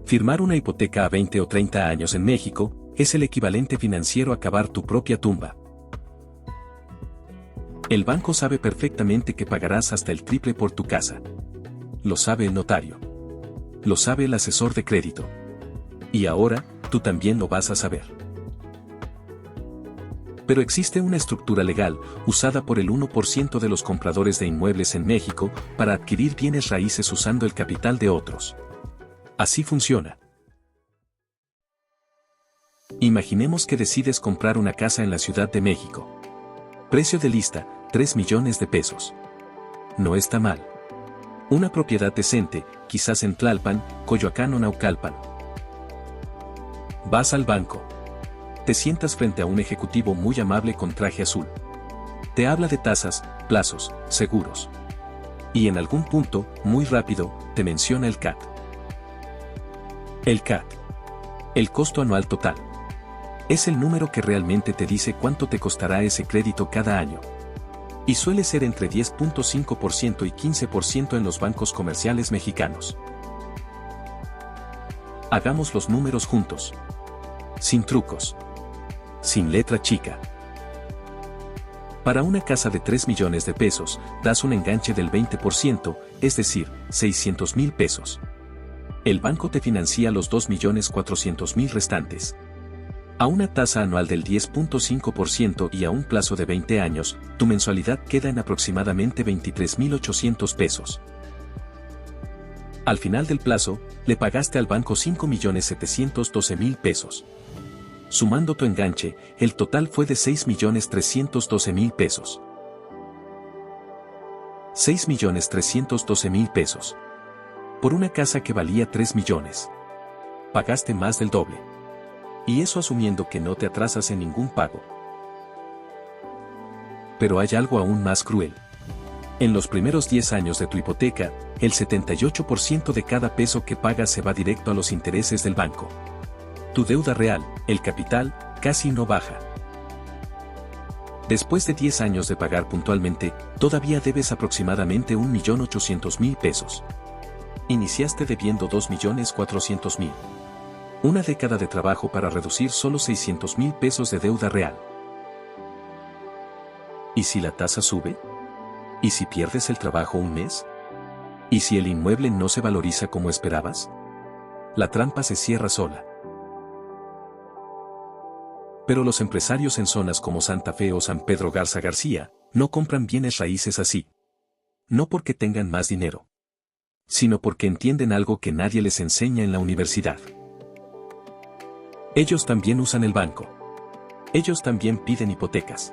Firmar una hipoteca a 20 o 30 años en México es el equivalente financiero a cavar tu propia tumba. El banco sabe perfectamente que pagarás hasta el triple por tu casa. Lo sabe el notario. Lo sabe el asesor de crédito. Y ahora, tú también lo vas a saber. Pero existe una estructura legal, usada por el 1% de los compradores de inmuebles en México, para adquirir bienes raíces usando el capital de otros. Así funciona. Imaginemos que decides comprar una casa en la Ciudad de México. Precio de lista, 3 millones de pesos. No está mal. Una propiedad decente, quizás en Tlalpan, Coyoacán o Naucalpan. Vas al banco. Te sientas frente a un ejecutivo muy amable con traje azul. Te habla de tasas, plazos, seguros. Y en algún punto, muy rápido, te menciona el CAT. El CAT. El costo anual total. Es el número que realmente te dice cuánto te costará ese crédito cada año. Y suele ser entre 10.5% y 15% en los bancos comerciales mexicanos. Hagamos los números juntos. Sin trucos. Sin letra chica. Para una casa de 3 millones de pesos, das un enganche del 20%, es decir, 600,000 pesos. El banco te financia los 2.400.000 restantes. A una tasa anual del 10.5% y a un plazo de 20 años, tu mensualidad queda en aproximadamente 23.800 pesos. Al final del plazo, le pagaste al banco 5.712.000 pesos. Sumando tu enganche, el total fue de 6.312.000 pesos. 6.312.000 pesos. Por una casa que valía 3 millones. Pagaste más del doble. Y eso asumiendo que no te atrasas en ningún pago. Pero hay algo aún más cruel. En los primeros 10 años de tu hipoteca, el 78% de cada peso que pagas se va directo a los intereses del banco. Tu deuda real, el capital, casi no baja. Después de 10 años de pagar puntualmente, todavía debes aproximadamente 1.800.000 pesos. Iniciaste debiendo 2.400.000. Una década de trabajo para reducir solo 600.000 pesos de deuda real. ¿Y si la tasa sube? ¿Y si pierdes el trabajo un mes? ¿Y si el inmueble no se valoriza como esperabas? La trampa se cierra sola. Pero los empresarios en zonas como Santa Fe o San Pedro Garza García, no compran bienes raíces así. No porque tengan más dinero, sino porque entienden algo que nadie les enseña en la universidad. Ellos también usan el banco. Ellos también piden hipotecas.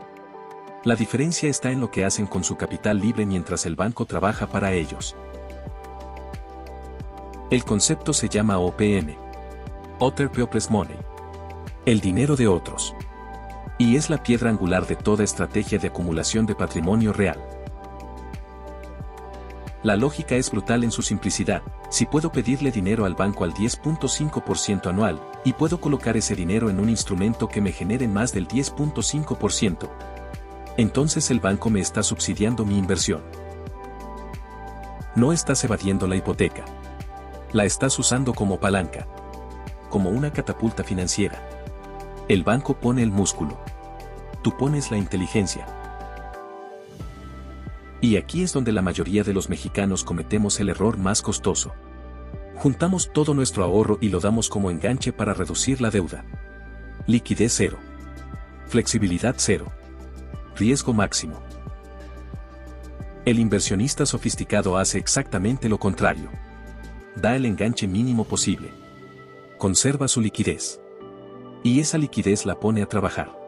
La diferencia está en lo que hacen con su capital libre mientras el banco trabaja para ellos. El concepto se llama OPM. Other People's Money. El dinero de otros. Y es la piedra angular de toda estrategia de acumulación de patrimonio real. La lógica es brutal en su simplicidad. Si puedo pedirle dinero al banco al 10.5% anual, y puedo colocar ese dinero en un instrumento que me genere más del 10.5%, entonces el banco me está subsidiando mi inversión. No estás evadiendo la hipoteca. La estás usando como palanca. Como una catapulta financiera. El banco pone el músculo. Tú pones la inteligencia. Y aquí es donde la mayoría de los mexicanos cometemos el error más costoso. Juntamos todo nuestro ahorro y lo damos como enganche para reducir la deuda. Liquidez cero. Flexibilidad cero. Riesgo máximo. El inversionista sofisticado hace exactamente lo contrario. Da el enganche mínimo posible. Conserva su liquidez. Y esa liquidez la pone a trabajar.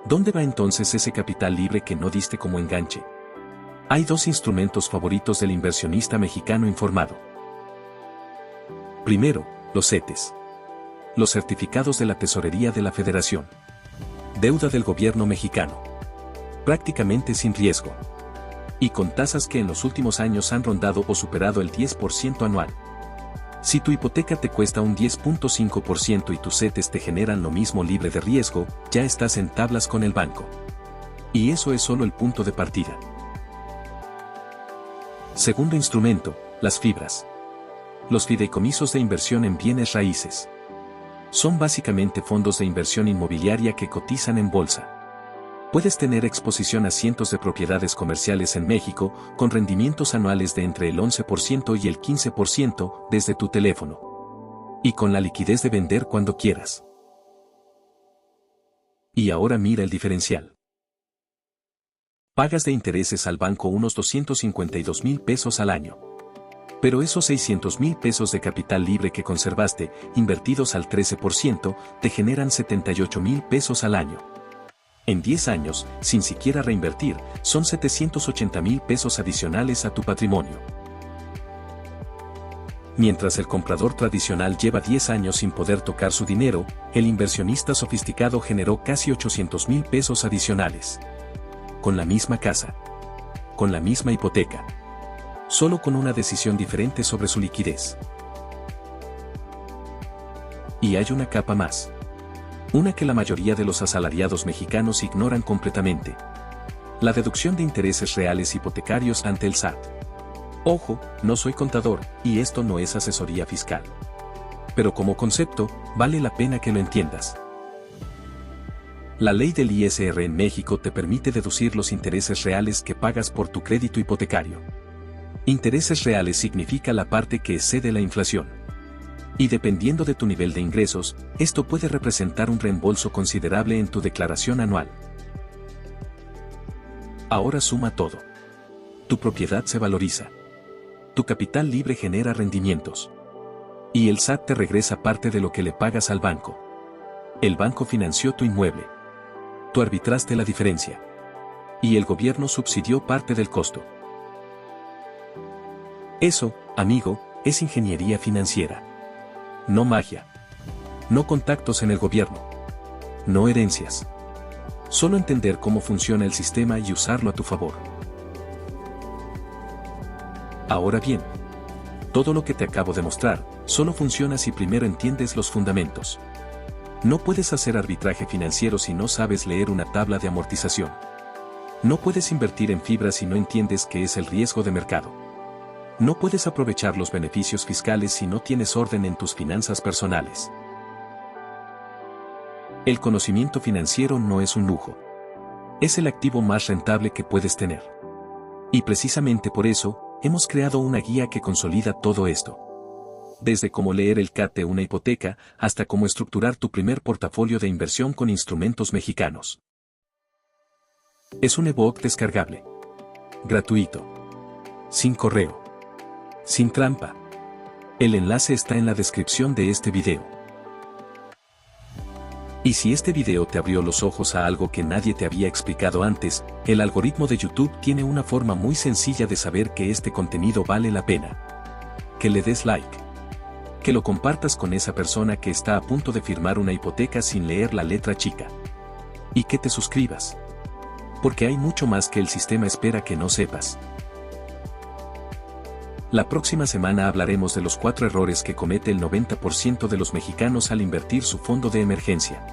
¿Dónde va entonces ese capital libre que no diste como enganche? Hay dos instrumentos favoritos del inversionista mexicano informado. Primero, los CETES. Los certificados de la Tesorería de la Federación. Deuda del gobierno mexicano. Prácticamente sin riesgo. Y con tasas que en los últimos años han rondado o superado el 10% anual. Si tu hipoteca te cuesta un 10.5% y tus CETES te generan lo mismo libre de riesgo, ya estás en tablas con el banco. Y eso es solo el punto de partida. Segundo instrumento, las fibras. Los fideicomisos de inversión en bienes raíces. Son básicamente fondos de inversión inmobiliaria que cotizan en bolsa. Puedes tener exposición a cientos de propiedades comerciales en México, con rendimientos anuales de entre el 11% y el 15% desde tu teléfono. Y con la liquidez de vender cuando quieras. Y ahora mira el diferencial. Pagas de intereses al banco unos 252,000 pesos al año. Pero esos 600,000 pesos de capital libre que conservaste, invertidos al 13%, te generan 78,000 pesos al año. En 10 años, sin siquiera reinvertir, son 780,000 pesos adicionales a tu patrimonio. Mientras el comprador tradicional lleva 10 años sin poder tocar su dinero, el inversionista sofisticado generó casi 800,000 pesos adicionales. Con la misma casa. Con la misma hipoteca. Solo con una decisión diferente sobre su liquidez. Y hay una capa más. Una que la mayoría de los asalariados mexicanos ignoran completamente. La deducción de intereses reales hipotecarios ante el SAT. Ojo, no soy contador, y esto no es asesoría fiscal. Pero como concepto, vale la pena que lo entiendas. La ley del ISR en México te permite deducir los intereses reales que pagas por tu crédito hipotecario. Intereses reales significa la parte que excede la inflación. Y dependiendo de tu nivel de ingresos, esto puede representar un reembolso considerable en tu declaración anual. Ahora suma todo. Tu propiedad se valoriza. Tu capital libre genera rendimientos. Y el SAT te regresa parte de lo que le pagas al banco. El banco financió tu inmueble. Tú arbitraste la diferencia. Y el gobierno subsidió parte del costo. Eso, amigo, es ingeniería financiera. No magia. No contactos en el gobierno. No herencias. Solo entender cómo funciona el sistema y usarlo a tu favor. Ahora bien, todo lo que te acabo de mostrar, solo funciona si primero entiendes los fundamentos. No puedes hacer arbitraje financiero si no sabes leer una tabla de amortización. No puedes invertir en fibra si no entiendes qué es el riesgo de mercado. No puedes aprovechar los beneficios fiscales si no tienes orden en tus finanzas personales. El conocimiento financiero no es un lujo. Es el activo más rentable que puedes tener. Y precisamente por eso, hemos creado una guía que consolida todo esto. Desde cómo leer el CAT de una hipoteca, hasta cómo estructurar tu primer portafolio de inversión con instrumentos mexicanos. Es un ebook descargable. Gratuito. Sin correo. Sin trampa. El enlace está en la descripción de este video. Y si este video te abrió los ojos a algo que nadie te había explicado antes, el algoritmo de YouTube tiene una forma muy sencilla de saber que este contenido vale la pena. Que le des like. Que lo compartas con esa persona que está a punto de firmar una hipoteca sin leer la letra chica. Y que te suscribas. Porque hay mucho más que el sistema espera que no sepas. La próxima semana hablaremos de los 4 errores que comete el 90% de los mexicanos al invertir su fondo de emergencia.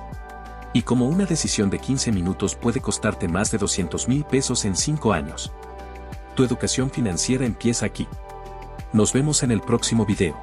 Y cómo una decisión de 15 minutos puede costarte más de 200,000 pesos en 5 años. Tu educación financiera empieza aquí. Nos vemos en el próximo video.